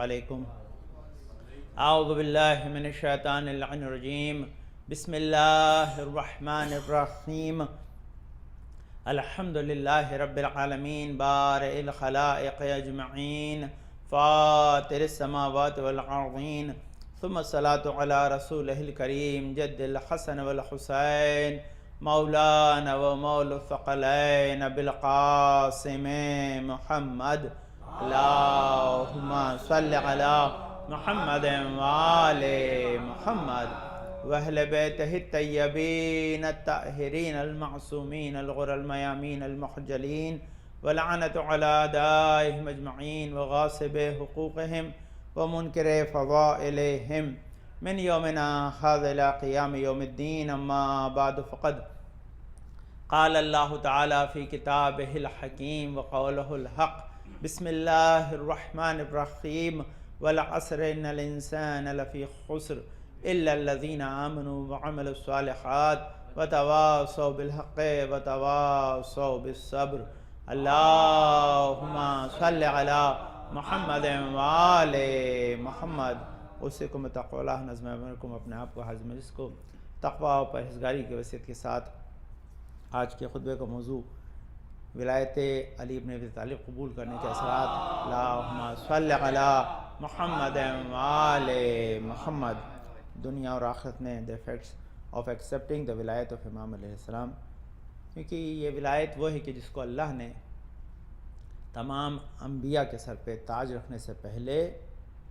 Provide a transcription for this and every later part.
علیکم۔ اعوذ باللہ من الشیطان اللعین الرجیم، بسم اللہ الرحمن الرحیم، الحمدللہ رب العالمین، بارئ الخلائق اجمعین، فاطر السماوات والارضین، ثم الصلاة علی رسولہ الکریم، جد الحسن والحسین، مولانا و مولا الثقلین بالقاسم محمد، اللہم صل علی محمد وآل محمد واہل بیتہ الطیبین الطاہرین المعصومین الغر المیامین المحجلین، ولعنت علی اعدائہم اجمعین، وغاصب حقوقہم ومنکر فضائلہم من یومنا ھذا الی قیام یوم الدین، اما بعد فقد قال اللہ تعالی فی کتابہ الحکیم وقولہ الحق، بسم اللہ الرحمن الرحیم، والعصر ان الانسان لفی خسر الا الذین آمنوا وعملوا الصالحات وتواصوا بالحق وتواصوا بالصبر، اللہم صل علی محمد وآل محمد۔ اوصیکم بتقوی اللہ، نظم امرکم، اپنے آپ کو حاضر مجلس کو تقوی و پرہیزگاری کی وصیت کے ساتھ آج کے خطبے کا موضوع ولایت علی بن ابی طالب قبول کرنے کے اثرات، اللہم صل علی محمد وآل محمد، دنیا اور آخرت میں the effects of accepting the ولایت of امام علیہ السلام، کیونکہ یہ ولایت وہ ہے کہ جس کو اللہ نے تمام انبیاء کے سر پہ تاج رکھنے سے پہلے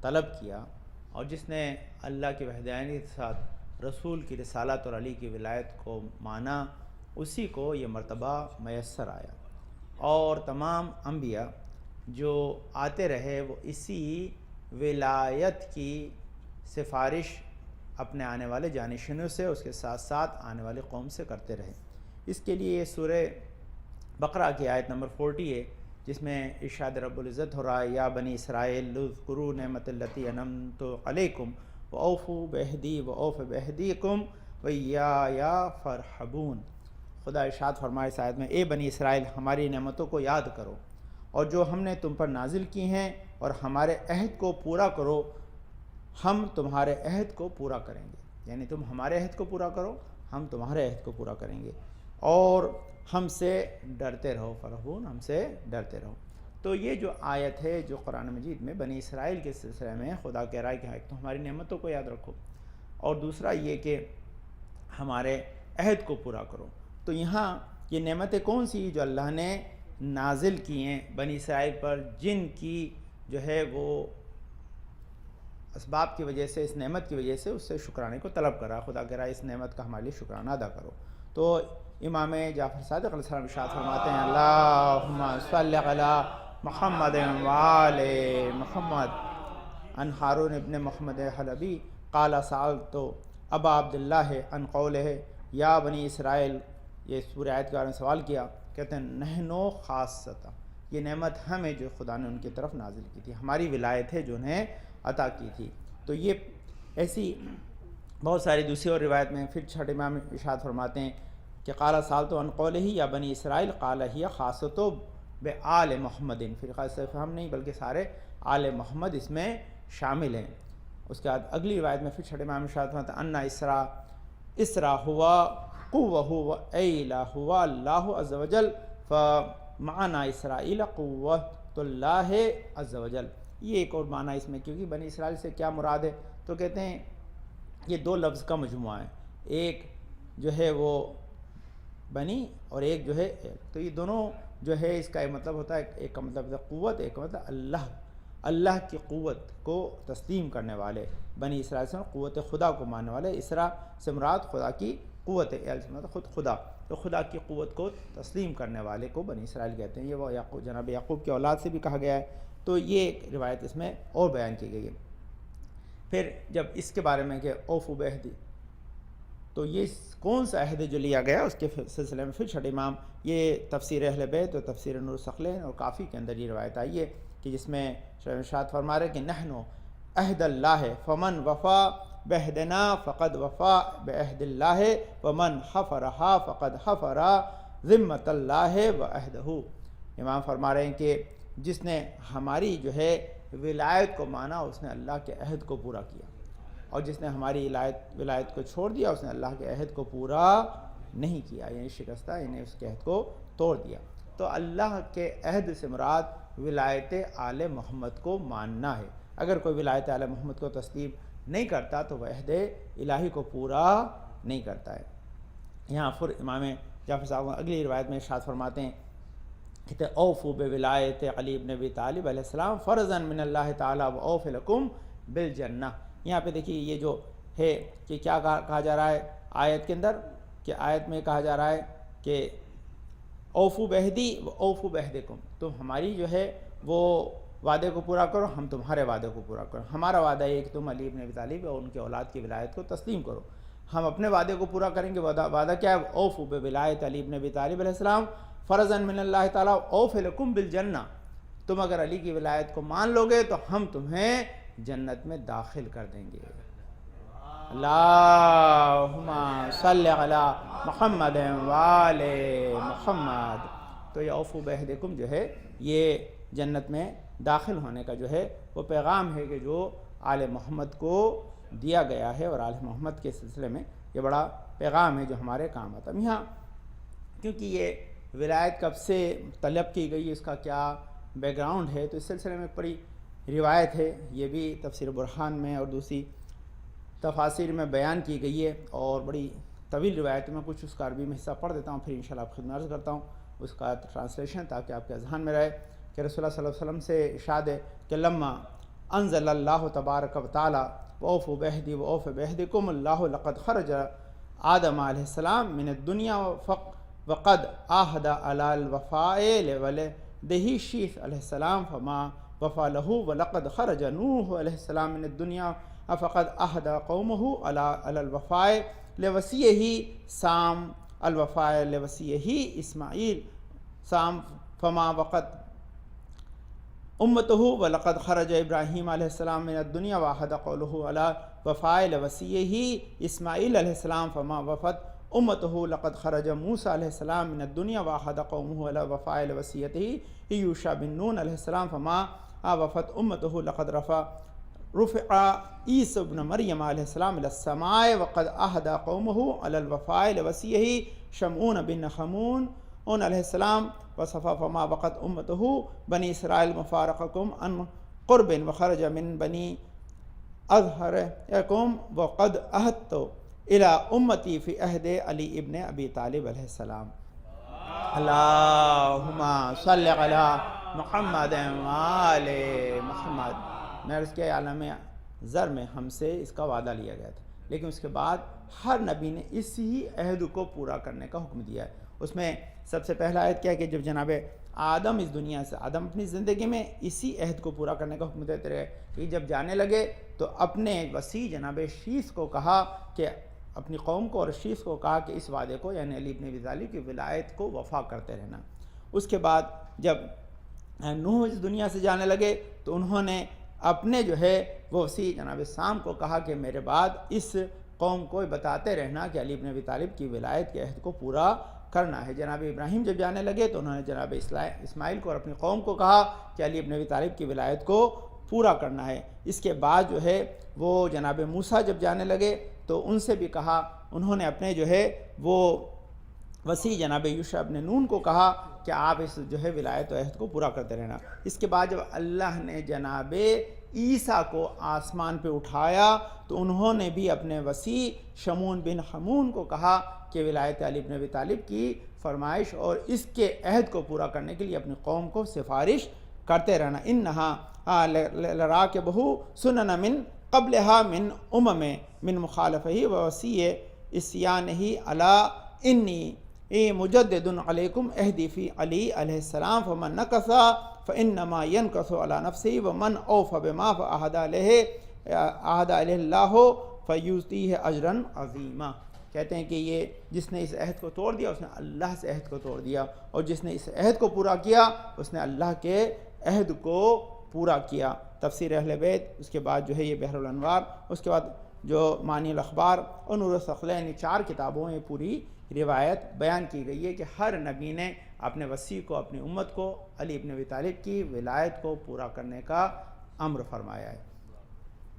طلب کیا، اور جس نے اللہ کی وحدانیت کے ساتھ رسول کی رسالت اور علی کی ولایت کو مانا، اسی کو یہ مرتبہ میسر آیا، اور تمام انبیاء جو آتے رہے وہ اسی ولایت کی سفارش اپنے آنے والے جانشینوں سے، اس کے ساتھ ساتھ آنے والے قوم سے کرتے رہے۔ اس کے لیے سورہ بقرہ کی آیت نمبر 40 ہے، جس میں ارشاد رب العزت ہو رہا ہے، یا بنی اسرائیل اذکروا نعمت التی انعمت علیکم واوفوا بعہدی واوف بعہدیکم وایایا فارحبون۔ خدا ارشاد فرمائے اس آیت میں، اے بنی اسرائیل، ہماری نعمتوں کو یاد کرو اور جو ہم نے تم پر نازل کی ہیں، اور ہمارے عہد کو پورا کرو، ہم تمہارے عہد کو پورا کریں گے، یعنی تم ہمارے عہد کو پورا کرو، ہم تمہارے عہد کو پورا کریں گے، اور ہم سے ڈرتے رہو، فرحبون، ہم سے ڈرتے رہو۔ تو یہ جو آیت ہے جو قرآن مجید میں بنی اسرائیل کے سلسلے میں خدا کہہ رہا ہے کہ ایک تو ہماری نعمتوں کو یاد رکھو، اور دوسرا یہ کہ ہمارے عہد کو پورا کرو۔ تو یہاں یہ نعمتیں کون سی جو اللہ نے نازل کی ہیں بنی اسرائیل پر، جن کی جو ہے وہ اسباب کی وجہ سے، اس نعمت کی وجہ سے اس سے شکرانے کو طلب کرا، خدا کہہ رہا ہے اس نعمت کا ہمارے لیے شکرانہ ادا کرو۔ تو امام جعفر صادق علیہ السلام ارشاد فرماتے ہیں، اللہم صل علی محمد وآل محمد، عن ہارون ابن محمد حلبی قال سألت ابا عبداللہ عن قولہ یا بنی اسرائیل، یہ سورہ آیت کے بارے میں سوال کیا، کہتے ہیں نحنو خاصتا، یہ نعمت ہمیں جو خدا نے ان کی طرف نازل کی تھی، ہماری ولایت ہے جو انہیں عطا کی تھی۔ تو یہ ایسی بہت ساری دوسری اور روایت میں پھر چھٹے امام ارشاد فرماتے ہیں کہ قال سألت عن قولہ یا بنی اسرائیل قال ہی خاصۃ بآل محمد، پھر صرف ہم نہیں بلکہ سارے آل محمد اس میں شامل ہیں۔ اس کے بعد اگلی روایت میں پھر چھٹے امام ارشاد فرماتے ہیں، ان اسرا ہوا قوہ و ایلہ ہوا اللہ عز وجل فمعنا اسرائیل قوت اللہ عز وجل۔ یہ ایک اور معنی اس میں، کیونکہ بنی اسرائیل سے کیا مراد ہے، تو کہتے ہیں یہ دو لفظ کا مجموعہ ہے، ایک جو ہے وہ بنی اور ایک جو ہے ایل، تو یہ دونوں جو ہے اس کا ایک مطلب ہوتا ہے، ایک کا مطلب ہے قوت، ایک کا مطلب اللہ کی قوت کو تسلیم کرنے والے، بنی اسرائیل سے قوت خدا کو ماننے والے، اسرا سے مراد خدا کی قوت ہے، ایل سے مراد خود خدا، تو خدا کی قوت کو تسلیم کرنے والے کو بنی اسرائیل کہتے ہیں۔ یہ وہ جناب یعقوب کی اولاد سے بھی کہا گیا ہے، تو یہ ایک روایت اس میں اور بیان کی گئی ہے۔ پھر جب اس کے بارے میں کہ اوفوا بعہدی، تو یہ کون سا عہد جو لیا گیا اس کے سلسلے میں پھر چھٹے امام یہ تفسیر اہل بیت اور تفسیر نور الثقلین اور کافی کے اندر یہ روایت آئی ہے کہ جس میں ارشاد فرما رہے کہ نحنو عہد اللہ فمن وفا بعہدنا فقد وفا بعہد اللہ ومن حفرہا فقد حفر ذمۃ اللہ وعہدہ۔ امام فرما رہے ہیں کہ جس نے ہماری جو ہے ولایت کو مانا اس نے اللہ کے عہد کو پورا کیا، اور جس نے ہماری ولایت کو چھوڑ دیا اس نے اللہ کے عہد کو پورا نہیں کیا، یعنی شکستہ، یعنی اس کے عہد کو توڑ دیا۔ تو اللہ کے عہد سے مراد ولایت آل محمد کو ماننا ہے۔ اگر کوئی ولایت آل محمد کو تسلیم نہیں کرتا تو وہ عہد الہی کو پورا نہیں کرتا ہے۔ یہاں پھر امام جعفر صاحب اگلی روایت میں ارشاد فرماتے ہیں کہ اوفوا بولایت علی بن ابی طالب علیہ السلام فرضا من اللہ تعالی و اوف لکم بالجنہ۔ یہاں پہ دیکھیے یہ جو ہے کہ کیا کہا جا رہا ہے آیت کے اندر، کہ آیت میں کہا جا رہا ہے کہ اوفوا بعہدی و اوفوا بعہدکم، تم ہماری جو ہے وہ وعدے کو پورا کرو، ہم تمہارے وعدے کو پورا کرو۔ ہمارا وعدہ یہ کہ تم علی بن ابی طالب اور ان کے اولاد کی ولایت کو تسلیم کرو، ہم اپنے وعدے کو پورا کریں گے۔ وعدہ کیا ہے؟ اوفوا بولایت علی بن ابی طالب علیہ السلام فرضا من اللہ تعالیٰ اوف لکم بالجنہ، تم اگر علی کی ولایت کو مان لو گے تو ہم تمہیں جنت میں داخل کر دیں گے۔ اللہم صلی علی محمد وآل محمد۔ تو یہ اوفوا بعہدکم جو ہے یہ جنت میں داخل ہونے کا جو ہے وہ پیغام ہے کہ جو آل محمد کو دیا گیا ہے، اور آل محمد کے سلسلے میں یہ بڑا پیغام ہے جو ہمارے کام آتا ہے۔ یہاں کیونکہ یہ ولایت کب سے طلب کی گئی، اس کا کیا بیک گراؤنڈ ہے، تو اس سلسلے میں ایک بڑی روایت ہے، یہ بھی تفسیر برہان میں اور دوسری تفاسیر میں بیان کی گئی ہے، اور بڑی طویل روایت میں کچھ اس کا عربی میں حصہ پڑھ دیتا ہوں، پھر انشاءاللہ آپ خدمت عرض کرتا ہوں اس کا ٹرانسلیشن تاکہ آپ کے اذہان میں رہے۔ کہ رسول اللہ صلی اللہ علیہ وسلم سے ارشاد ہے کہ لما انزل اللہ تبارک و تعالی وَأَوْفُوا بِعَهْدِي وَأَوْفُوا بِعَهْدِكُمُ اللَّهُ لَقَدْ خَرَجَ آدم علیہ السلام من الدنیا وقد عاہد علی الوفاء لولدہ شیث علیہ السلام فما وفى له ولقد خرج نوح علیہ السلام من الدنیا فقد عاہد قومہ علی الوفاء لوصیہ سام الوفاء لوصیہ اسماعیل سام فما وقد امته ولقد خرج ابراہیم علیہ السلام من الدنیا وعہد قوله علی وفاء لوصیہ اسماعیل علیہ السلام فما وفت امته لقد خرج موسیٰ علیہ السلام من الدنیا وعہد قومه علی وفاء لوصیتہ یوشع بن نون علیہ السلام فما وفت امته لقد رفع عیسی ابن مریم علیہ السلام الى السماء وقد عہد قومه علی الوفاء لوصیہ شمعون بن خمون علیہ السلام وصفا فما وقت امته بنی اسرائیل مفارقکم عن قرب وخرج من بنی اظہرکم وقد عہدت الى امتی فی عہد علی ابن ابی طالب علیہ السلام۔ اللہم صلی علی محمد وآل محمد۔ میں اس کے عالم زر میں ہم سے اس کا وعدہ لیا گیا تھا، لیکن اس کے بعد ہر نبی نے اسی عہد کو پورا کرنے کا حکم دیا ہے۔ اس میں سب سے پہلا عہد کیا ہے کہ جب جناب آدم اس دنیا سے، آدم اپنی زندگی میں اسی عہد کو پورا کرنے کا حکم دیتے رہے کہ جب جانے لگے تو اپنے وسیع جناب شیث کو کہا کہ اپنی قوم کو اور شیث کو کہا کہ اس وعدے کو یعنی علی بن ابی طالب کی ولایت کو وفا کرتے رہنا۔ اس کے بعد جب نوح اس دنیا سے جانے لگے تو انہوں نے اپنے جو ہے وہ وسیع جناب سام کو کہا کہ میرے بعد اس قوم کو بتاتے رہنا کہ علی بن ابی طالب کی ولایت کے عہد کو پورا کرنا ہے۔ جناب ابراہیم جب جانے لگے تو انہوں نے جناب اسماعیل کو اور اپنی قوم کو کہا کہ علی بن ابی طالب کی ولایت کو پورا کرنا ہے۔ اس کے بعد جو ہے وہ جناب موسیٰ جب جانے لگے تو ان سے بھی کہا، انہوں نے اپنے جو ہے وہ وسیع جناب یوشع بن نون کو کہا کہ آپ اس جو ہے ولایت و عہد کو پورا کرتے رہنا۔ اس کے بعد جب اللہ نے جناب عیسیٰ کو آسمان پہ اٹھایا تو انہوں نے بھی اپنے وسیع شمعون بن خمون کو کہا کہ ولایت علی بن ابی طالب کی فرمائش اور اس کے عہد کو پورا کرنے کے لیے اپنی قوم کو سفارش کرتے رہنا۔ انہا لراکبہ سنن من قبلہا من من مخالفہ ووصیہ اسیانہ علی انی مجدد علیکم عہدی فی علی علیہ السلام فمن نکث فانما ینکث علی نفسہ ومن اوفی بما عہد علیہ اللہ فیؤتیہ اجرا عظیما۔ کہتے ہیں کہ یہ جس نے اس عہد کو توڑ دیا اس نے اللہ سے عہد کو توڑ دیا، اور جس نے اس عہد کو پورا کیا اس نے اللہ کے عہد کو پورا کیا۔ تفسیر اہل بیت، اس کے بعد جو ہے یہ بحر الانوار، اس کے بعد جو معنی الاخبار اور نور الثقلین، 4 کتابوں میں پوری روایت بیان کی گئی ہے کہ ہر نبی نے اپنے وصی کو، اپنی امت کو علی ابن ابی طالب کی ولایت کو پورا کرنے کا امر فرمایا ہے۔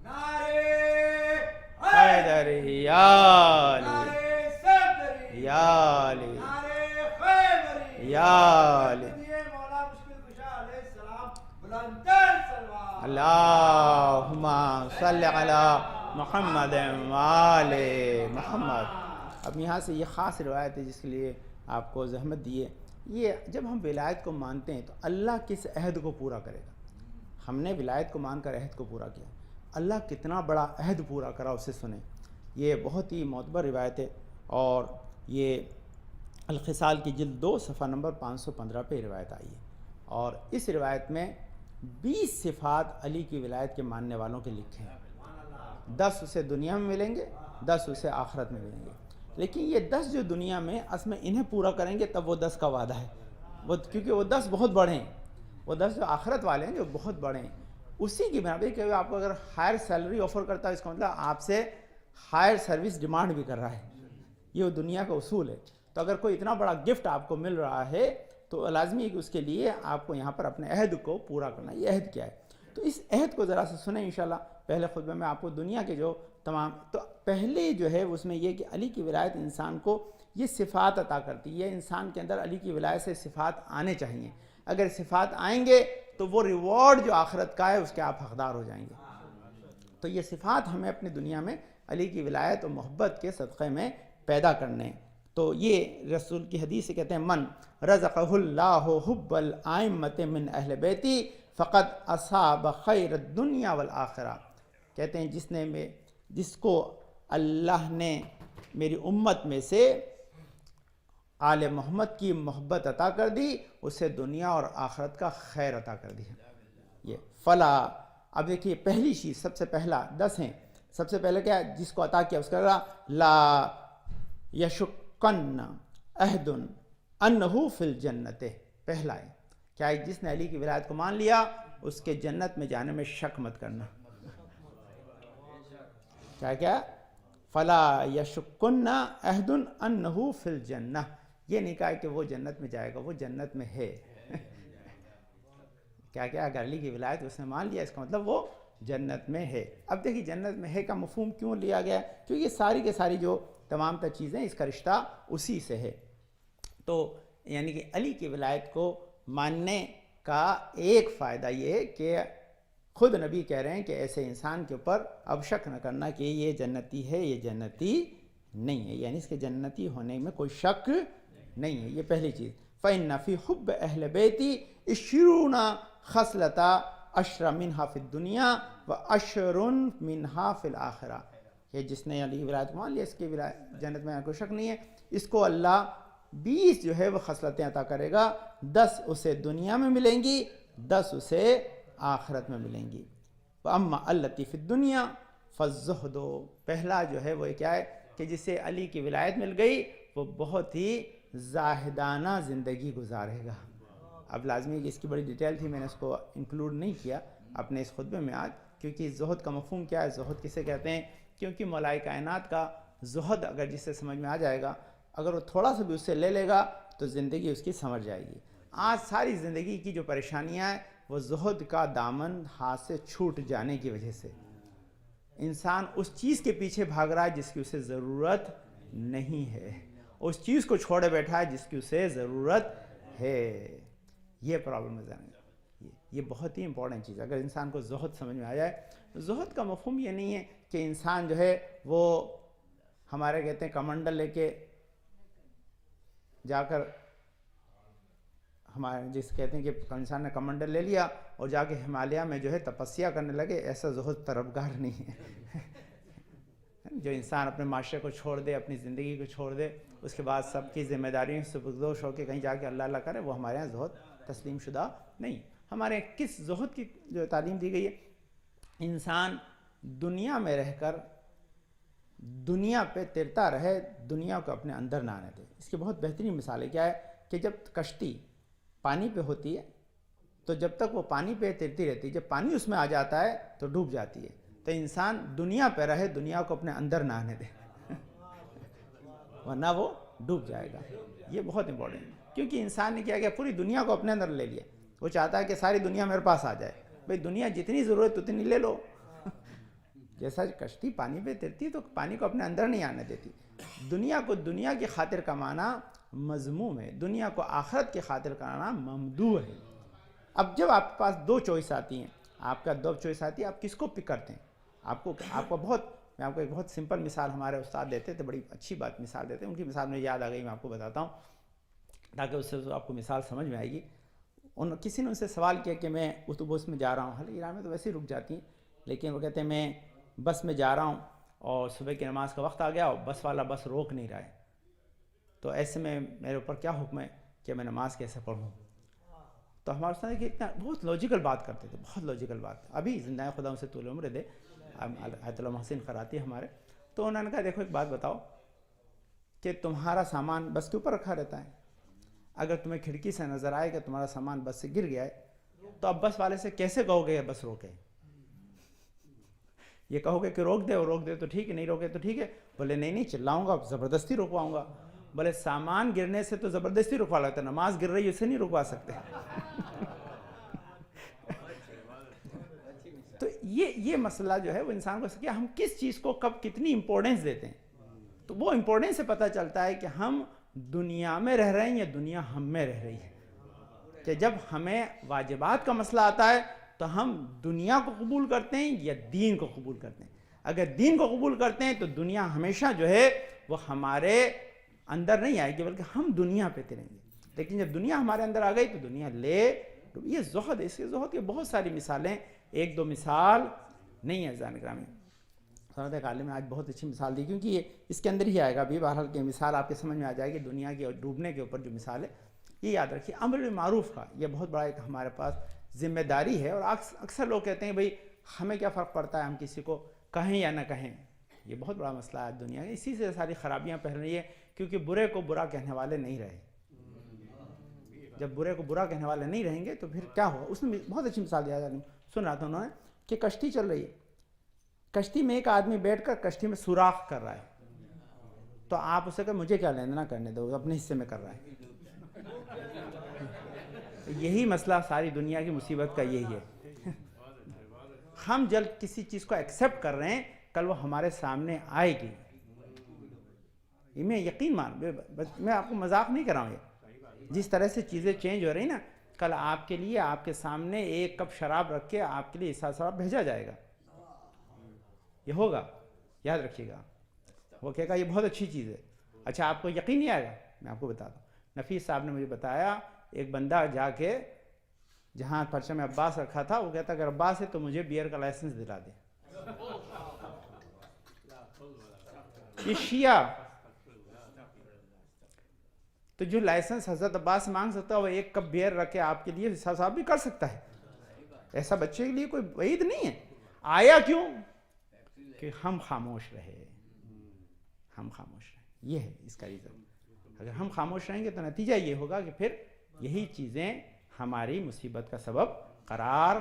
نعرے حیدری یا علی نعرے صدری یا علی نعرے خیبری یا علی مولا مشکل کشا علیہ السلام بلندتر سلوات اللہم صلی علی محمد وآل محمد۔ اب یہاں سے یہ خاص روایت ہے جس کے لیے آپ کو زحمت دیے۔ یہ جب ہم ولایت کو مانتے ہیں تو اللہ کس عہد کو پورا کرے گا؟ ہم نے ولایت کو مان کر عہد کو پورا کیا، اللہ کتنا بڑا عہد پورا کرا اسے سنیں۔ یہ بہت ہی معتبر روایت ہے، اور یہ الخصال کی جلد 2 صفحہ نمبر 515 پہ روایت آئی ہے، اور اس روایت میں 20 صفات علی کی ولایت کے ماننے والوں کے لکھے ہیں۔ 10 اسے دنیا میں ملیں گے، 10 اسے آخرت میں ملیں گے، لیکن یہ 10 جو دنیا میں اصل میں انہیں پورا کریں گے تب وہ 10 کا وعدہ ہے، وہ کیونکہ وہ 10 بہت بڑے ہیں، وہ 10 جو آخرت والے ہیں جو بہت بڑے ہیں، اسی کی بنا پہ کہ آپ کو اگر ہائر سیلری آفر کرتا ہے اس کا مطلب آپ سے ہائر سروس ڈیمانڈ بھی کر رہا ہے، یہ دنیا کا اصول ہے۔ تو اگر کوئی اتنا بڑا گفٹ آپ کو مل رہا ہے تو لازمی ہے کہ اس کے لیے آپ کو یہاں پر اپنے عہد کو پورا کرنا ہے۔ یہ عہد کیا ہے؟ تو اس عہد کو ذرا سے سنیں انشاءاللہ۔ پہلے خطبے میں آپ کو دنیا کے جو تمام، تو پہلے جو ہے اس میں یہ کہ علی کی ولایت انسان کو یہ صفات عطا کرتی ہے، انسان کے اندر علی کی ولایت سے صفات آنے چاہیے، اگر صفات آئیں گے تو وہ ریوارڈ جو آخرت کا ہے اس کے آپ حقدار ہو جائیں گے۔ تو یہ صفات ہمیں اپنی دنیا میں علی کی ولایت و محبت کے صدقے میں پیدا کرنے۔ تو یہ رسول کی حدیث سے کہتے ہیں من رزقہ اللہ حب الائمۃ من اہل بیتی فقد اصاب خیر الدنیا والآخرہ، کہتے ہیں جس کو اللہ نے میری امت میں سے آل محمد کی محبت عطا کر دی، اسے دنیا اور آخرت کا خیر عطا کر دی۔ یہ فلا، اب دیکھیے پہلی چیز، سب سے پہلا 10 ہیں، سب سے پہلے کیا ہے؟ جس کو عطا کیا اس کا لا یشکن عہد انہ فی الجنت، پہلا ہے کیا ہے؟ جس نے علی کی ولایت کو مان لیا اس کے جنت میں جانے میں شک مت کرنا۔ کیا فلا یشکن عہد انہ فی الجنہ، یہ نہیں کہا کہ وہ جنت میں جائے گا، وہ جنت میں ہے۔ کیا اگر علی کی ولایت اس نے مان لیا اس کا مطلب وہ جنت میں ہے۔ اب دیکھیے جنت میں ہے کا مفہوم کیوں لیا گیا؟ کیونکہ یہ ساری کے ساری جو تمام تر چیزیں اس کا رشتہ اسی سے ہے۔ تو یعنی کہ علی کی ولایت کو ماننے کا ایک فائدہ یہ ہے کہ خود نبی کہہ رہے ہیں کہ ایسے انسان کے اوپر اب شک نہ کرنا کہ یہ جنتی ہے یہ جنتی نہیں ہے، یعنی اس کے جنتی ہونے میں کوئی شک نہیں ہے۔ یہ پہلی چیز۔ فَإِنَّ فِي حُبِّ أَهْلِ بَيْتِي 20 خَصْلَةً عَشْرَ مِنْهَا فِي الدُّنْيَا وَعَشْرٌ مِنْهَا فِي الْآخِرَةِ، کہ جس نے علی کی ولایت مان لیا اس کی جنت میں کوئی شک نہیں ہے، اس کو اللہ 20 جو ہے وہ خصلتیں عطا کرے گا، 10 اسے دنیا میں ملیں گی، 10 اسے آخرت میں ملیں گی۔ وَأَمَّا الَّتِي فِي الدُّنْيَا فَالزُّهْدُ، پہلا جو ہے وہ کیا ہے کہ جسے علی کی ولایت مل گئی وہ بہت ہی زاہدانہ زندگی گزارے گا۔ اب لازمی کہ اس کی بڑی ڈیٹیل تھی، میں نے اس کو انکلوڈ نہیں کیا اپنے اس خطبے میں آج، کیونکہ زہد کا مفہوم کیا ہے، زہد کسے کہتے ہیں؟ کیونکہ مولائے کائنات کا زہد اگر جسے سمجھ میں آ جائے گا، اگر وہ تھوڑا سا بھی اس سے لے لے گا تو زندگی اس کی سمجھ جائے گی۔ آج ساری زندگی کی جو پریشانیاں ہیں وہ زہد کا دامن ہاتھ سے چھوٹ جانے کی وجہ سے، انسان اس چیز کے پیچھے بھاگ رہا ہے جس کی اسے ضرورت نہیں ہے، اس چیز کو چھوڑے بیٹھا ہے جس کی اسے ضرورت ہے۔ یہ پرابلم ہے۔ یہ بہت ہی امپورٹنٹ چیز ہے۔ اگر انسان کو زہد سمجھ میں آ جائے، زہد کا مفہوم یہ نہیں ہے کہ انسان جو ہے وہ ہمارے کہتے ہیں کمنڈل لے کے جا کر، ہمارے جس کہتے ہیں کہ انسان نے کمنڈل لے لیا اور جا کے ہمالیہ میں جو ہے تپسیا کرنے لگے، ایسا زہد طلبگار نہیں ہے۔ جو انسان اپنے معاشرے کو چھوڑ دے، اپنی زندگی کو چھوڑ دے، اس کے بعد سب کی ذمہ داریوں سے بردوش ہو کے کہیں جا کے اللہ اللہ کرے، وہ ہمارے یہاں زہد تسلیم شدہ نہیں۔ ہمارے یہاں کس زہد کی جو تعلیم دی گئی ہے؟ انسان دنیا میں رہ کر دنیا پہ تیرتا رہے، دنیا کو اپنے اندر نہ آنے دے۔ اس کی بہت بہترین مثال ہے کیا ہے کہ جب کشتی پانی پہ ہوتی ہے تو جب تک وہ پانی پہ تیرتی رہتی ہے، جب پانی اس میں آ جاتا ہے تو ڈوب جاتی ہے۔ تو انسان دنیا پہ رہے، دنیا کو اپنے اندر نہ آنے دے ورنہ وہ ڈوب جائے گا۔ یہ بہت امپورٹنٹ ہے، کیونکہ انسان نے کیا کیا؟ پوری دنیا کو اپنے اندر لے لیا۔ وہ چاہتا ہے کہ ساری دنیا میرے پاس آ جائے، بھئی دنیا جتنی ضرورت اتنی لے لو. جیسا کشتی پانی پہ تیرتی تو پانی کو اپنے اندر نہیں آنے دیتی. دنیا کو دنیا کی خاطر کمانا مذموم ہے، دنیا کو آخرت کی خاطر کمانا ممدوح ہے. اب جب آپ کے پاس دو چوائس آتی ہیں، آپ کا دو چوائس آتی ہے، آپ کس کو پک کرتے ہیں؟ آپ کو میں آپ کو ایک بہت سمپل مثال ہمارے استاد دیتے تھے، بڑی اچھی بات مثال دیتے ہیں، ان کی مثال مجھے یاد آ گئی، میں آپ کو بتاتا ہوں تاکہ اس سے آپ کو مثال سمجھ میں آئے گی. کسی نے ان سے سوال کیا کہ میں اتوبس میں جا رہا ہوں، حالانکہ ایران میں تو ویسے ہی رک جاتی ہیں، لیکن وہ کہتے ہیں میں بس میں جا رہا ہوں اور صبح کی نماز کا وقت آ گیا اور بس والا بس روک نہیں رہا ہے، تو ایسے میں میرے اوپر کیا حکم ہے کہ میں نماز کیسے پڑھوں؟ تو ہمارے استاد کہ اتنا بہت لوجیکل بات کرتے تھے، بہت لوجیکل بات. ابھی زندہ خدا ان سے طول عمر دے، آیت اللہ محسن خراتی ہمارے. تو انہوں نے کہا دیکھو ایک بات بتاؤ کہ تمہارا سامان بس کے اوپر رکھا رہتا ہے، اگر تمہیں کھڑکی سے نظر آئے کہ تمہارا سامان بس سے گر گیا ہے تو اب بس والے سے کیسے کہو گے بس روکے؟ یہ کہو گے کہ روک دے تو ٹھیک ہے، نہیں روکے تو ٹھیک ہے. بولے نہیں چلاؤں گا، زبردستی رکواؤں گا. بولے سامان گرنے سے تو زبردستی رکوا لیتا، نماز گر رہی ہے اسے نہیں رکوا سکتے. تو یہ مسئلہ جو ہے وہ انسان کو کہ ہم کس چیز کو کب کتنی امپورٹنس دیتے ہیں. تو وہ امپورٹنس سے پتہ چلتا ہے کہ ہم دنیا میں رہ رہے ہیں یا دنیا ہم میں رہ رہی ہے. کہ جب ہمیں واجبات کا مسئلہ آتا ہے تو ہم دنیا کو قبول کرتے ہیں یا دین کو قبول کرتے ہیں. اگر دین کو قبول کرتے ہیں تو دنیا ہمیشہ جو ہے وہ ہمارے اندر نہیں آئے گی، بلکہ ہم دنیا پہ رہیں گے. لیکن جب دنیا ہمارے اندر آ گئی تو دنیا یہ زہد، اس کے زہد کی بہت ساری مثالیں، ایک دو مثال نہیں ہے. زان گرامی سنت عالم نے آج بہت اچھی مثال دی، کیونکہ یہ اس کے اندر ہی آئے گا بھی. بہرحال کی مثال آپ کے سمجھ میں آ جائے گی. دنیا کے ڈوبنے کے اوپر جو مثال ہے یہ یاد رکھیے. امر بالمعروف کا یہ بہت بڑا ایک ہمارے پاس ذمہ داری ہے. اور اکثر لوگ کہتے ہیں بھئی ہمیں کیا فرق پڑتا ہے ہم کسی کو کہیں یا نہ کہیں. یہ بہت بڑا مسئلہ ہے دنیا کا، اسی سے ساری خرابیاں پھیل رہی ہے، کیونکہ برے کو برا کہنے والے نہیں رہے. جب برے کو برا کہنے والے نہیں رہیں گے تو پھر کیا ہوگا؟ اس نے بہت اچھی مثال دیا. سن رہا تھا انہوں نے کہ کشتی چل رہی ہے، کشتی میں ایک آدمی بیٹھ کر کشتی میں سوراخ کر رہا ہے، تو آپ اسے کہ مجھے کیا لینا کرنے دو، اپنے حصے میں کر رہا ہے. یہی مسئلہ ساری دنیا کی مصیبت کا یہی ہے. ہم جب کسی چیز کو ایکسیپٹ کر رہے ہیں کل وہ ہمارے سامنے آئے گی. میں یقین میں آپ کو مذاق نہیں کر رہا ہوں. یہ جس طرح سے چیزیں چینج ہو رہی نا، کل آپ کے لیے آپ کے سامنے ایک کپ شراب رکھ کے آپ کے لیے ایسا شراب بھیجا جائے گا. یہ ہوگا، یاد رکھیے گا. وہ کہے گا یہ بہت اچھی چیز ہے. اچھا آپ کو یقین نہیں آئے گا؟ میں آپ کو بتا دوں. نفیس صاحب نے مجھے بتایا ایک بندہ جا کے جہاں پرچم عباس رکھا تھا، وہ کہتا اگر عباس ہے تو مجھے بیئر کا لائسنس دلا دے. یہ شیعہ تو جو لائسنس حضرت عباس مانگ سکتا ہے وہ ایک کپ بیئر رکھ کے آپ کے لیے صاحب بھی کر سکتا ہے. ایسا بچے کے لیے کوئی وعید نہیں ہے. آیا کیوں؟ کہ ہم خاموش رہے. ہم خاموش رہے، یہ ہے اس کا ریزن. اگر ہم خاموش رہیں گے تو نتیجہ یہ ہوگا کہ پھر یہی چیزیں ہماری مصیبت کا سبب قرار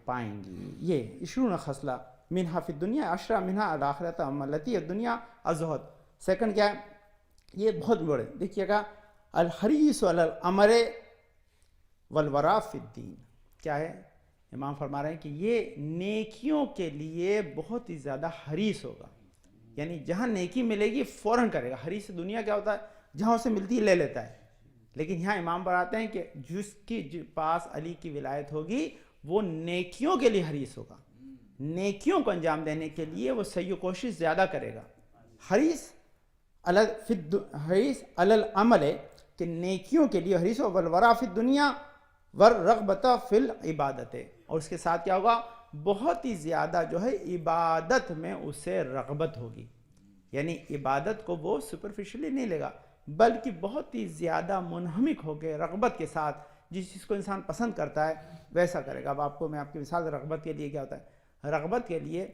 پائیں گی. یہ 20 خصلہ منہا فی الدنیا عشرہ منہا الآخرۃ عملتی الدنیا الزہد. سیکنڈ کیا ہے؟ یہ بہت بڑے دیکھیے گا، الحریص علی الامر والورع فی الدین. کیا ہے؟ امام فرما رہے ہیں کہ یہ نیکیوں کے لیے بہت ہی زیادہ حریص ہوگا. یعنی جہاں نیکی ملے گی فوراً کرے گا. حریص دنیا کیا ہوتا ہے؟ جہاں اسے ملتی ہے لے لیتا ہے. لیکن یہاں امام بتاتے ہیں کہ جس کی پاس علی کی ولایت ہوگی وہ نیکیوں کے لیے حریص ہوگا. نیکیوں کو انجام دینے کے لیے وہ سعی و کوشش زیادہ کرے گا. حریص علی العمل کہ نیکیوں کے لیے حریص ہو. والورع فی الدنیا والرغبۃ فی العبادت. اور اس کے ساتھ کیا ہوگا؟ بہت ہی زیادہ جو ہے عبادت میں اسے رغبت ہوگی. یعنی عبادت کو وہ سپرفیشلی نہیں لے گا بلکہ بہت ہی زیادہ منہمک ہو کے رغبت کے ساتھ جس چیز کو انسان پسند کرتا ہے ویسا کرے گا. اب میں آپ کی مثال رغبت کے لیے کیا ہوتا ہے؟ رغبت کے لیے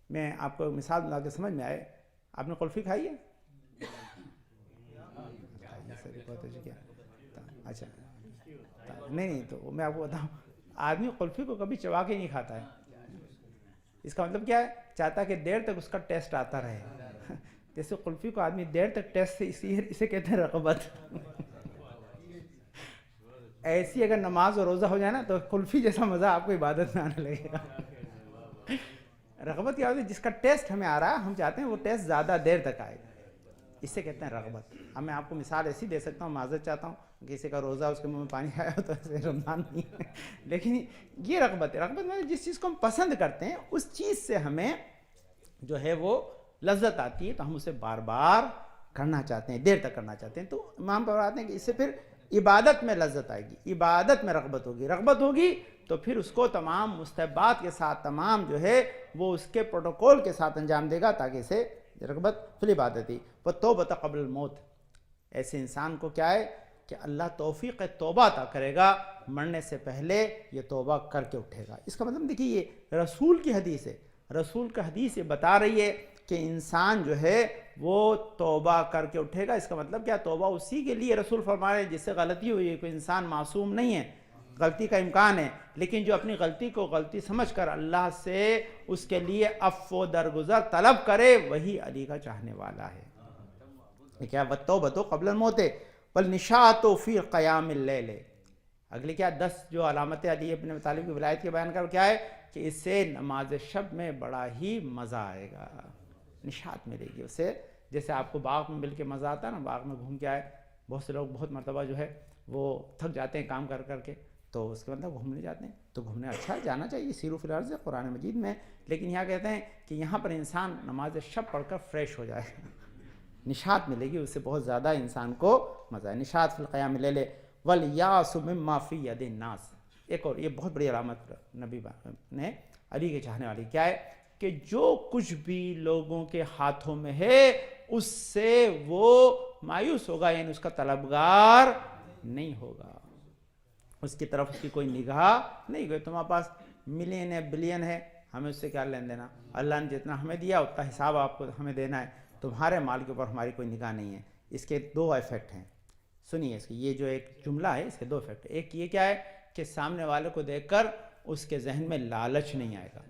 میں آپ کو مثال بنا کے سمجھ میں آئے. آپ نے قلفی کھائی ہے؟ اچھا نہیں تو میں آپ کو بتاؤں، آدمی قلفی کو کبھی چبا کے نہیں کھاتا ہے. اس کا مطلب کیا ہے؟ چاہتا کہ دیر تک اس کا ٹیسٹ آتا رہے. جیسے قلفی کو آدمی دیر تک ٹیسٹ سے اسے کہتے ہیں رغبت. ایسی اگر نماز اور روزہ ہو جائے نا تو کلفی جیسا مزہ آپ کو عبادت میں آنے لگے گا. رغبت کیا ہوتی ہے؟ جس کا ٹیسٹ ہمیں آ رہا ہے ہم چاہتے ہیں وہ ٹیسٹ زیادہ دیر تک آئے، اس سے کہتے ہیں رغبت. اب میں آپ کو مثال ایسی دے سکتا ہوں، معذرت چاہتا ہوں، کسی کا روزہ اس کے منہ میں پانی آیا تو ایسے رمضان نہیں ہے، لیکن یہ رغبت ہے. رغبت میں جس چیز کو ہم پسند کرتے ہیں اس چیز سے ہمیں جو ہے وہ لذت آتی ہے، تو ہم اسے بار بار کرنا چاہتے ہیں، دیر تک کرنا چاہتے ہیں. تو امام فرماتے ہیں کہ اس سے پھر عبادت میں لذت آئے گی، عبادت میں رغبت ہوگی، رغبت ہوگی تو پھر اس کو تمام مستحبات کے ساتھ، تمام جو ہے وہ اس کے پروٹوکول کے ساتھ انجام دے گا تاکہ اسے رغبت فی العبادت ہی. وَالتَّوْبَةَ قبل الموت، ایسے انسان کو کیا ہے کہ اللہ توفیق توبہ عطا کرے گا، مرنے سے پہلے یہ توبہ کر کے اٹھے گا. اس کا مطلب دیکھیے یہ رسول کی حدیث ہے، رسول کا حدیث یہ بتا رہی ہے کہ انسان جو ہے وہ توبہ کر کے اٹھے گا. اس کا مطلب کیا؟ توبہ اسی کے لیے رسول فرما رہے ہیں جس سے غلطی ہوئی ہے. کوئی انسان معصوم نہیں ہے، غلطی کا امکان ہے، لیکن جو اپنی غلطی کو غلطی سمجھ کر اللہ سے اس کے لیے عفو و درگزر طلب کرے وہی علی کا چاہنے والا ہے. کیا وَالتَّوْبَةُ قبل الموت وَالنِّشَاءُ فِي قیام اللیل. اگلی کیا 10 جو علامت علی ابن ابی طالب کی ولایت کے بیان کر کیا ہے کہ اس سے نماز شب میں بڑا ہی مزہ آئے گا، نشاط ملے گی اسے. جیسے آپ کو باغ میں مل کے مزہ آتا ہے نا، باغ میں گھوم کے آئے. بہت سے لوگ بہت مرتبہ جو ہے وہ تھک جاتے ہیں کام کر کر کے، تو اس کے مطلب گھومنے جاتے ہیں. تو گھومنے اچھا جانا چاہیے، سیروا فی الارض قرآن مجید میں، لیکن یہاں کہتے ہیں کہ یہاں پر انسان نماز شب پڑھ کر فریش ہو جائے، نشاط ملے گی، اس سے بہت زیادہ انسان کو مزہ ہے. نشاط فی القیام اللیل والیاس مما فی ید الناس. ایک اور یہ بہت بڑی علامت نبی نے علی کے چاہنے والی کیا ہے کہ جو کچھ بھی لوگوں کے ہاتھوں میں ہے اس سے وہ مایوس ہوگا، یعنی اس کا طلبگار نہیں ہوگا، اس کی طرف اس کی کوئی نگاہ نہیں ہوگی. تمہارے پاس ملین ہے، بلین ہے، ہمیں اس سے کیا لین دینا؟ اللہ نے جتنا ہمیں دیا اتنا حساب آپ کو ہمیں دینا ہے. تمہارے مال کے اوپر ہماری کوئی نگاہ نہیں ہے. اس کے 2 ایفیکٹ ہیں، سنیے اس کی. یہ جو ایک جملہ ہے اس کے 2 ایفیکٹ. ایک یہ کیا ہے کہ سامنے والے کو دیکھ کر اس کے ذہن میں لالچ نہیں آئے گا،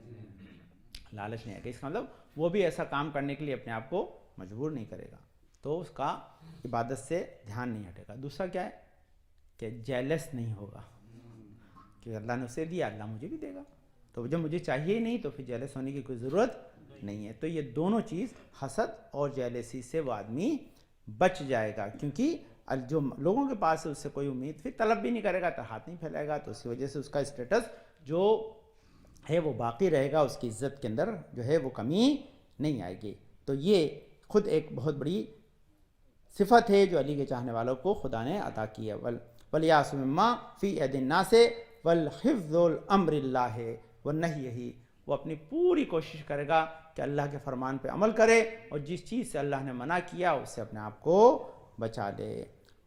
لالچ نہیں آئے گا. اس کا مطلب وہ بھی ایسا کام کرنے کے لیے اپنے آپ کو مجبور نہیں کرے گا، تو اس کا عبادت سے دھیان نہیں ہٹے گا. دوسرا کیا ہے کہ جیلس نہیں ہوگا کہ اللہ نے اسے دیا اللہ مجھے بھی دے گا، تو جب مجھے چاہیے ہی نہیں تو پھر جیلس ہونے کی کوئی ضرورت نہیں ہے. تو یہ دونوں چیز حسد اور جیلسی سے وہ آدمی بچ جائے گا، کیونکہ جو لوگوں کے پاس ہے اس سے کوئی امید پھر طلب بھی نہیں کرے گا، تو ہاتھ نہیں پھیلائے گا، تو اسی وجہ سے اس کا اسٹیٹس جو ہے وہ باقی رہے گا، اس کی عزت کے اندر جو ہے وہ کمی نہیں آئے گی. تو یہ خود ایک بہت بڑی صفت ہے جو علی کے چاہنے والوں کو خدا نے عطا کی ہے. وَلْيَعْصُ مِمَّا فِي أَيْدِي النَّاسِ وَالْحِفْظُ الْأَمْرِ اللَّهِ وَالنَّهْيِهِ. وہ اپنی پوری کوشش کرے گا کہ اللہ کے فرمان پہ عمل کرے اور جس چیز سے اللہ نے منع کیا اس سے اپنے آپ کو بچا لے.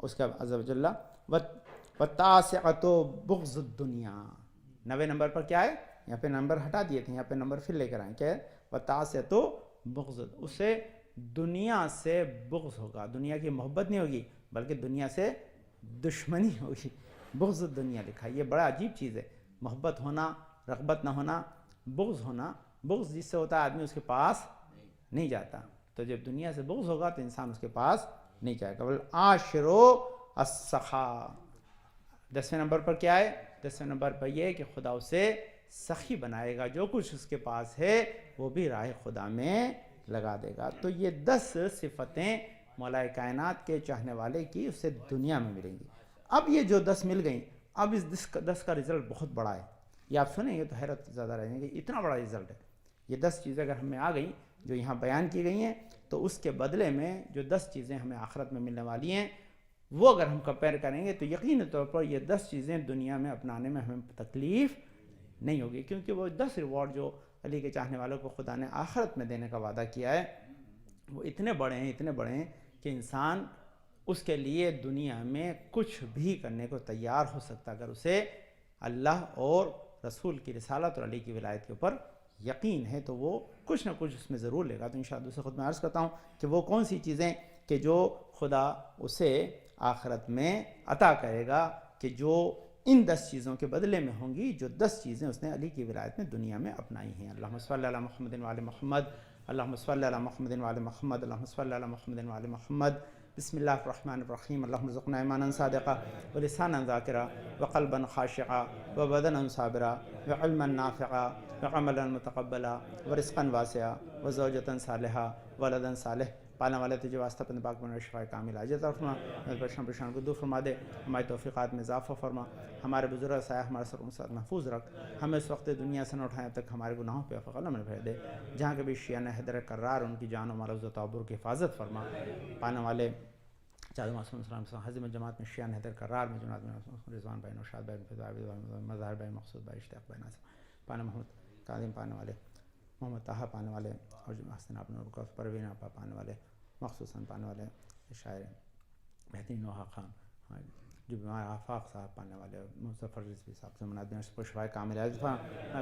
اس کا عز و جل وَالتَّاسِعَةُ بُغْضُ الدُّنْيَا. 90 نمبر پر کیا ہے؟ یہاں پہ نمبر ہٹا دیے تھے، یہاں پہ نمبر پھر لے کر آئیں. کیا ہے؟ وَالتَّاسِعَةُ بُغْضُ. اسے دنیا سے بغض ہوگا، دنیا کی محبت نہیں ہوگی بلکہ دنیا سے دشمنی ہوگی. بغض الدنیا لکھا ہے. یہ بڑا عجیب چیز ہے، محبت ہونا، رغبت نہ ہونا، بغض ہونا. بغض جس سے ہوتا ہے آدمی اس کے پاس نہیں جاتا، تو جب دنیا سے بغض ہوگا تو انسان اس کے پاس نہیں جائے گا. والعاشرو السخا. 10ویں نمبر پر کیا ہے؟ 10ویں نمبر پر یہ کہ خدا اسے سخی بنائے گا، جو کچھ اس کے پاس ہے وہ بھی راہ خدا میں لگا دے گا. تو یہ 10 صفتیں مولا کائنات کے چاہنے والے کی اس سے دنیا میں ملیں گی. اب یہ جو 10 مل گئیں، اب اس 10 کا رزلٹ بہت بڑا ہے. یہ آپ سنیں گے تو حیرت زیادہ رہیں گے، اتنا بڑا رزلٹ ہے. یہ 10 چیزیں اگر ہمیں آ گئیں جو یہاں بیان کی گئی ہیں تو اس کے بدلے میں جو 10 چیزیں ہمیں آخرت میں ملنے والی ہیں وہ اگر ہم کمپیئر کریں گے تو یقینی طور پر یہ 10 چیزیں دنیا میں اپنانے میں ہمیں تکلیف نہیں ہوگی، کیونکہ وہ 10 ریوارڈ جو علی کے چاہنے والوں کو خدا نے آخرت میں دینے کا وعدہ کیا ہے وہ اتنے بڑے ہیں کہ انسان اس کے لیے دنیا میں کچھ بھی کرنے کو تیار ہو سکتا اگر اسے اللہ اور رسول کی رسالت اور علی کی ولایت کے اوپر یقین ہے تو وہ کچھ نہ کچھ اس میں ضرور لے گا. تو انشاءاللہ دوسرے خود میں عرض کرتا ہوں کہ وہ کون سی چیزیں کہ جو خدا اسے آخرت میں عطا کرے گا کہ جو ان 10 چیزوں کے بدلے میں ہوں گی، جو 10 چیزیں اس نے علی کی ولایت میں دنیا میں اپنائی ہیں. اللہم صلی علی محمد وعلی محمد، اللہم صلی علی محمد وعلی محمد، اللہم صلی علی محمد وعلی محمد، بسم اللہ الرحمن الرحیم اللہم ارزقنا ایمانا صادقا ولسانا ذاکرا وقلبا خاشعا وبدنا صابرا وعلما نافعا وعملا متقبلا ورزقا واسعا وزوجتا صالحا ولدا صالح پالنے والے تجھے واسطہ اپنے پاک بن شفاء کامل عاجز عطا فرما، پریشان کو دور فرما دے، ہماری توفیقات میں اضافہ فرما، ہمارے بزرگ سایہ ہمارے سر کے ساتھ محفوظ رکھ، ہمیں اس وقت دنیا سے نہ اٹھائیں تک ہمارے گناہوں پہ قلم میں بھیج دے، جہاں کبھی شیعہ نے حیدر کرار ان کی جان و مال و تعبر کی حفاظت فرما، پانے والے چار معصوم السلام حضم جماعت میں شیعہ نے حیدر کرار میں جماعت میں رضوان بھائی نوشاد بھائی مظاہر بھائی مقصود بھائی اشتیاق بھائی ناصر پانے محمد کاظم پانے والے محمد طاہر پانے والے اور حسن آپ نے پروین آپا پانے والے مخصوصاً پانے والے شاعر بہترین نوحہ خان جو بیمار آفاق صاحب پانے والے مظفر رضوی صاحب سے منادین پر شفائے کامل ہے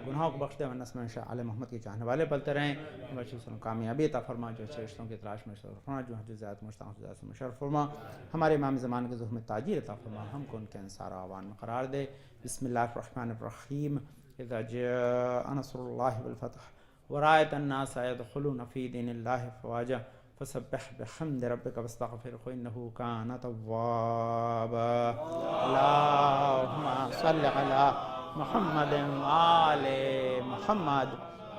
گناہوں کو بخش دے ورنہ میں شاء علیہ محمد کے چاہنے والے پلتے رہیں وسلم کامیابی عطا فرما، جو اچھے رشتوں کی تلاش میں شرف فرما، جو حج زیادت مشتاق زیادت سے مشرف فرما، ہمارے امام زمان کے ظہر میں تاجیر عطا فرما، ہم کو ان کے انصار آوان میں قرار دے۔ بسم اللہ الرحمن الرحیم اذا جاء نصر اللہ والفتح ورأيت الناس يدخلون في دين الله افواجا فسبح بحمد ربك واستغفره انه كان توابا اللهم صل على محمد وآل محمد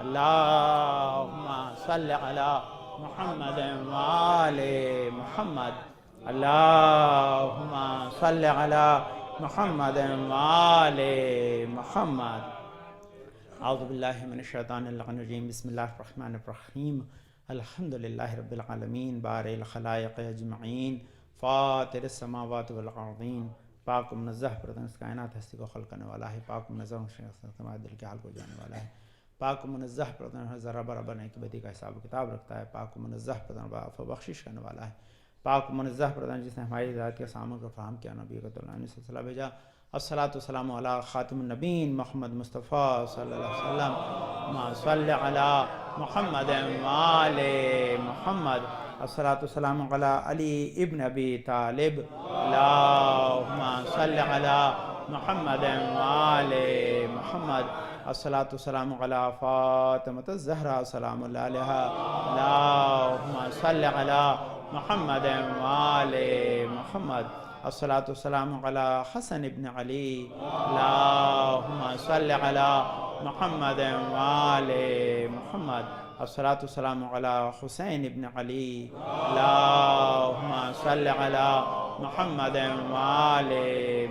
اللهم صل على محمد وآل محمد اللهم صل على محمد وآل محمد اعوذ باللہ من الشیطان اللعین الرجیم بسم اللہ الرحمن الرحیم الحمد للہ رب العالمین بارئ الخلائق اجمعین فاطر السماوات والارضین پاک و منزہ پردن اس کائنات ہستی کو خلق کرنے والا ہے، پاک و منزہ ہمارے دل کے حال کو جانے والا ہے، پاک و منزہ پردن ذرہ برابر نہیں کہ بدی کا حساب و کتاب رکھتا ہے، پاک و منزہ پردن عفو بخشش کرنے والا ہے، پاک و منزہ پردن جس نے ہماری ذات کے سامنے کو فراہم کیا، نبی کو اللہ علیہ وسلم بھیجا، الصلاۃ والسلام علی خاتم النبین محمد مصطفیٰ صلی اللہ علیہ وسلم ما صلی علی محمد وآل محمد الصلاۃ والسلام علی علی ابن ابی طالب اللہم صلی علی محمد وآل محمد الصلاۃ والسلام علی فاطمۃ الزہرا سلام اللہ علیہا اللہم صلی علی محمد وآل محمد الصلاۃ والسلام علی حسن ابن علی اللہم صل علی محمد وآل محمد الصلاۃ والسلام علی حسین ابن علی اللہم صل علی محمد وآل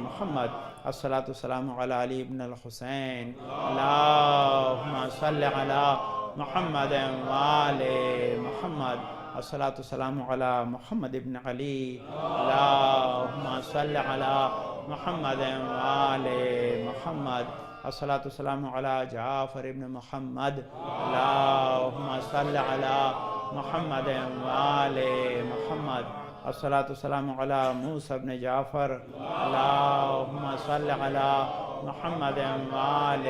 محمد الصلاۃ والسلام علی علی ابن الحسین اللہم صل علی محمد وآل محمد الصلاۃ والسلام علی محمد ابن علی اللہم صل علی محمد وآل محمد الصلاۃ والسلام علی جعفر ابن محمد اللہم صل علی محمد وآل محمد الصلاۃ والسلام علی موسیٰ ابن جعفر اللہم صل علی محمد وآل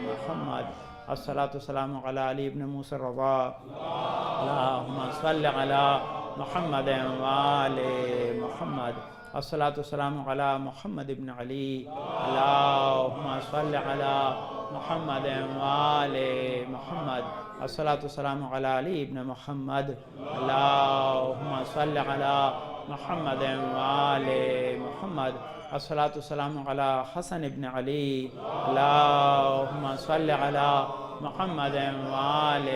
محمد الصلاۃ والسلام علی علی ابن موسیٰ الرضا اللہم صل علی محمد وآل محمد الصلاۃ والسلام علی محمد ابن علی اللہم صل علی محمد وآل محمد الصلاۃ والسلام علی علی ابن محمد اللہم صل علی محمد وآل محمد الصلاۃ والسلام علی حسن ابن علی اللہم صل علی محمد وآل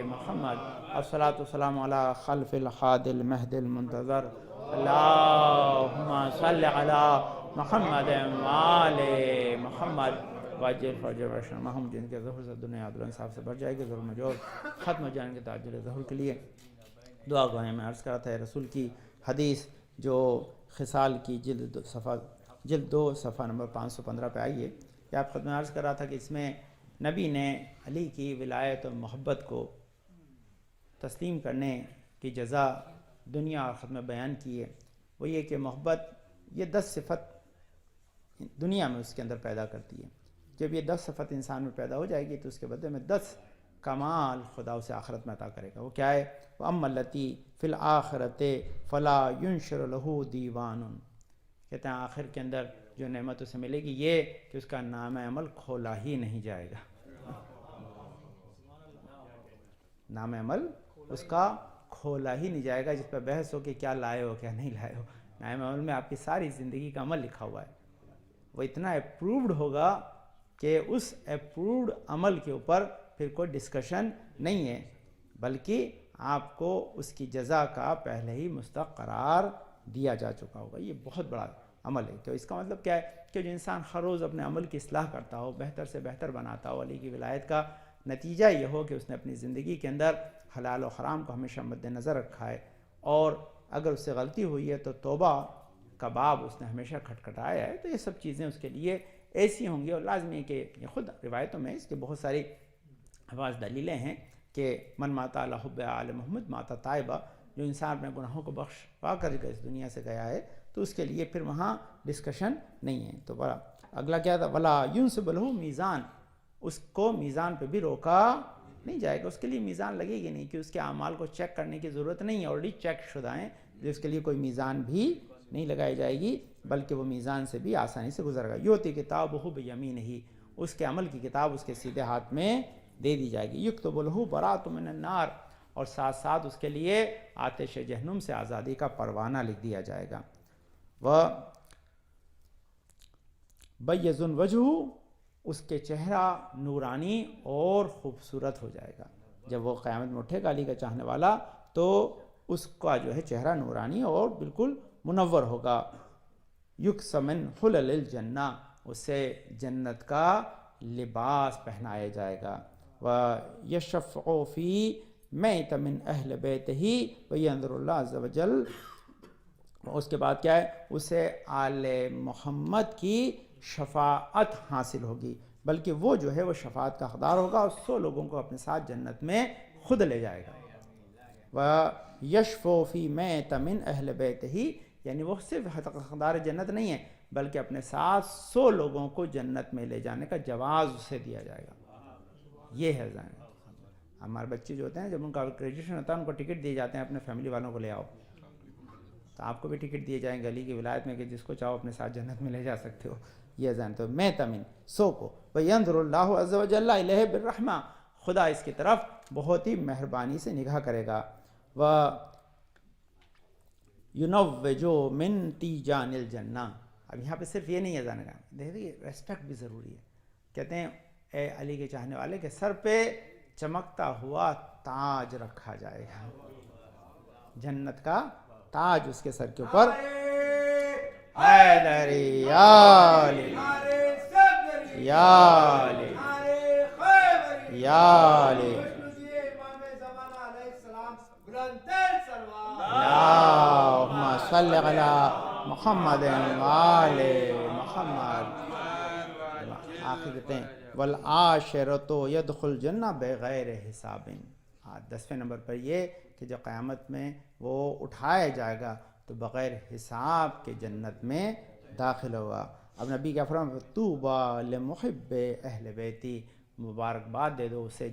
محمد الصلاۃ والسلام علی خلف الحاد المہد المنتظر اللہم صل علی محمد وآل محمد واجل فرج ورحمہم جن کے ظہر سے دنیا عدل صاحب سے بڑھ جائے گی ظلم جو ختم ہو جائیں گے تعجل ظہر کے لیے دعا گوئیں میں عرض کرا تھا رسول کی حدیث جو خصال کی جلد 2 صفحہ نمبر 515 پہ آئی ہے کہ آپ خود میں عرض کر رہا تھا کہ اس میں نبی نے علی کی ولایت و محبت کو تسلیم کرنے کی جزا دنیا اور خود میں بیان کی ہے، وہ یہ کہ محبت یہ 10 صفت دنیا میں اس کے اندر پیدا کرتی ہے، جب یہ 10 صفت انسان میں پیدا ہو جائے گی تو اس کے بدلے میں 10 کمال خدا اسے آخرت میں عطا کرے گا۔ وہ کیا ہے؟ وَأَمَّا الَّتِي فِي الْآخِرَةِ فَلَا يُنشِرُ لَهُ دِيوَانٌ، کہتے ہیں آخر کے اندر جو نعمت اسے ملے گی یہ کہ اس کا نام عمل کھولا ہی نہیں جائے گا، نام عمل اس کا کھولا ہی نہیں جائے گا جس پہ بحث ہو کہ کیا لائے ہو کیا نہیں لائے ہو. نائم عمل میں آپ کی ساری زندگی کا عمل لکھا ہوا ہے. وہ اتنا اپرووڈ ہوگا کہ اس اپرووڈ عمل کے اوپر پھر کوئی ڈسکشن نہیں ہے، بلکہ آپ کو اس کی جزا کا پہلے ہی مستحق قرار دیا جا چکا ہوگا. یہ بہت بڑا عمل ہے. تو اس کا مطلب کیا ہے کہ جو انسان ہر روز اپنے عمل کی اصلاح کرتا ہو، بہتر سے بہتر بناتا ہو، علی کی ولایت کا نتیجہ یہ ہو کہ اس نے اپنی زندگی کے اندر حلال و حرام کو ہمیشہ مد نظر رکھا ہے، اور اگر اس سے غلطی ہوئی ہے تو توبہ کا باب اس نے ہمیشہ کھٹکھٹایا ہے. تو یہ سب چیزیں اس کے لیے ایسی ہوں گی، اور لازمی ہے کہ یہ خود روایتوں میں اس کے بہت ساری حواس دلیلیں ہیں کہ من ماتا علی حب آل محمد ماتا طائبہ. جو انسان اپنے گناہوں کو بخش پا کر کے اس دنیا سے گیا ہے تو اس کے لیے پھر وہاں ڈسکشن نہیں ہے. تو بڑا اگلا کیا تھا، ولا ینصب لہ میزان، اس کو میزان پہ بھی روکا نہیں جائے گا. اس کے لیے میزان لگے گی نہیں کہ اس کے اعمال کو چیک کرنے کی ضرورت نہیں ہے، آلریڈی چیک شدہ ہیں. جس کے لیے کوئی میزان بھی نہیں لگائی جائے گی، بلکہ وہ میزان سے بھی آسانی سے گزر گا. یوتی کتابہ بیمینہ، اس کے عمل کی کتاب اس کے سیدھے ہاتھ میں دے دی جائے گی. یکتب لہ براۃ من النار، اور ساتھ ساتھ اس کے لیے آتش جہنم سے آزادی کا پروانہ لکھ دیا جائے گا. وہ بیض وجہ، اس کے چہرہ نورانی اور خوبصورت ہو جائے گا. جب وہ قیامت میں اٹھے گا علی کا چاہنے والا تو اس کا جو ہے چہرہ نورانی اور بالکل منور ہوگا. یکس من حلل الجنہ، اسے جنت کا لباس پہنایا جائے گا. وَيَشَفْعُ فِي مَيْتَ مِنْ أَهْلِ بَيْتِهِ وَيَنْظُرُ اللَّهُ عَزَّ وَجَلَّ. اس کے بعد کیا ہے، اسے آل محمد کی شفاعت حاصل ہوگی، بلکہ وہ جو ہے وہ شفاعت کا حقدار ہوگا اور 100 لوگوں کو اپنے ساتھ جنت میں خود لے جائے گا. وَيَشْفَعُ فِي مَيْتَ مِنْ أَهْلِ بَيْتِهِ، یعنی وہ صرف حقدار جنت نہیں ہے بلکہ اپنے ساتھ 100 لوگوں کو جنت میں لے جانے کا جواز اسے دیا جائے گا. یہ ہے ذہن. ہمارے بچے جو ہوتے ہیں جب ان کا گریجویشن ہوتا ہے ان کو ٹکٹ دیے جاتے ہیں اپنے فیملی والوں کو لے آؤ، تو آپ کو بھی ٹکٹ دیے جائیں گے علی کی ولایت میں کہ جس کو چاہو اپنے ساتھ جنت میں لے جا سکتے ہو. یہ ذہن. تو میں تمن 100 کو وَيَنْظُرُ اللَّهُ عَزَّ وَجَلَّ إِلَيْهِ بِالرَّحْمَةِ، خدا اس کی طرف بہت ہی مہربانی سے نگاہ کرے گا. وَيُنَوِّجُ مِنْ تِيجَانِ الْجَنَّةِ. اب یہاں پہ صرف یہ نہیں ہے جانے کا، دیکھیے ریسپیکٹ بھی ضروری ہے. کہتے ہیں اے علی کے چاہنے والے کے سر پہ چمکتا ہوا تاج رکھا جائے گا، جنت کا تاج اس کے سر کے اوپر. حیدری یا علی یا علی یا علی اللہم صلی علی محمد وآل محمد. آخر کہتے ہیں والعاشرۃ یدخل الجنہ بغیر حساب. 10ویں نمبر پر یہ کہ جو قیامت میں وہ اٹھایا جائے گا تو بغیر حساب کے جنت میں داخل ہوگا. اب نبی کیا فرمایا، طوبیٰ لمحب اہل بیتی، مبارکباد دے دو اسے